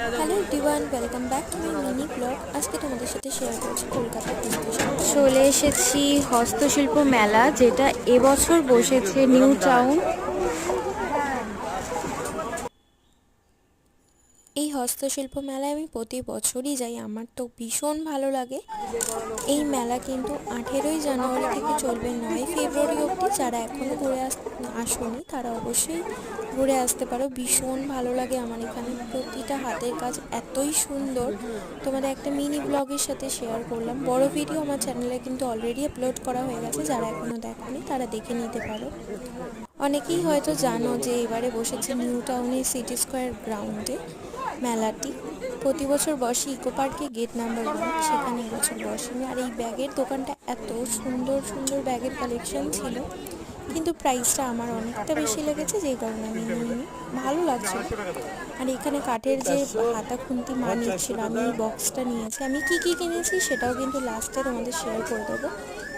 Hello everyone, welcome back to my mini blog. আজকে তোমাদের সাথে শেয়ার করছি কলকাতার চলে এসেছি হস্তশিল্প মেলা, যেটা এবছর বসেছে নিউ টাউন। এই হস্তশিল্প মেলায় আমি প্রতি বছরই যাই, আমার তো ভীষণ ভালো লাগে। এই মেলা কিন্তু 18ই জানুয়ারি থেকে চলবে 9 ফেব্রুয়ারি অবধি। যারা এখনও ঘুরে আসোনি তারা অবশ্যই ঘুরে আসতে পারো। ভীষণ ভালো লাগে আমার এখানে, প্রতিটা হাতের কাজ এতই সুন্দর। তোমাদের একটা মিনি ব্লগের সাথে শেয়ার করলাম। বড় ভিডিও আমার চ্যানেলে কিন্তু অলরেডি আপলোড করা হয়ে গেছে, যারা এখনও দেখোনি তারা দেখে নিতে পারো। অনেকেই হয়তো জানো যে এবারে বসেছে নিউ টাউনের সিটি স্কোয়ার গ্রাউন্ডে মেলাটি। প্রতি বছর বসে ইকো পার্কে গেট নাম্বার 1, সেখানে এবছর বসেনি। আর এই ব্যাগের দোকানটা এত সুন্দর সুন্দর ব্যাগের কালেকশন ছিল, কিন্তু প্রাইসটা আমার অনেকটা বেশি লেগেছে, যেই কারণে আমি নিইনি। ভালো লাগছিল। আর এখানে কাঠের যে হাতা খুন্তি মা নিচ্ছিল, আমি এই বক্সটা নিয়েছি। আমি কি কি কিনেছি সেটাও কিন্তু লাস্টে তোমাদের শেয়ার করে দেবো,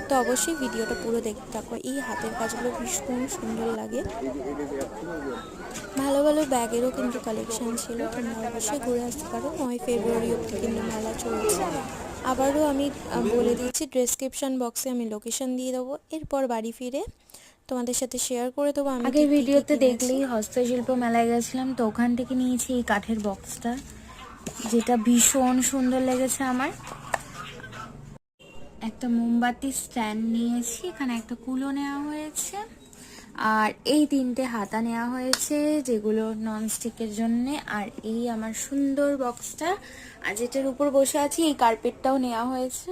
তো অবশ্যই ভিডিওটা পুরো দেখতে থাকো। এই হাতের কাজগুলো ভীষণ সুন্দর লাগে। ভালো ভালো ব্যাগেরও কিন্তু কালেকশন ছিল, তোমরা অবশ্যই ঘুরে আসতে পারো। 9 ফেব্রুয়ারি অবধি কিন্তু মেলা চলছে। আবারও আমি বলে দিচ্ছি, ডেসক্রিপশন বক্সে আমি লোকেশন দিয়ে দেবো। এরপর বাড়ি ফিরে তোমাদের সাথে শেয়ার করে দেবো আমি আগের ঠিক কী কী ভিডিওতে কিনেছি। দেখলেই হস্তশিল্প মেলায় গেছিলাম, তো ওখান থেকে নিয়েছি এই কাঠের বক্সটা, যেটা ভীষণ সুন্দর লেগেছে আমার। একটা মোমবাতি স্ট্যান্ড নিয়েছি, এখানে একটা কুলো নেওয়া হয়েছে, আর এই 3টে হাতা নেওয়া হয়েছে যেগুলো ননস্টিকের জন্য। আর এই আমার সুন্দর বক্সটা, আর যেটার উপর বসে আছি এই কার্পেটটাও নেওয়া হয়েছে।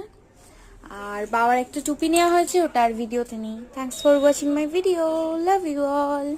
আর বাবার একটা টুপি নেওয়া হয়েছে, ওটা আর ভিডিওতে নেই। Thanks for watching my video, love you all.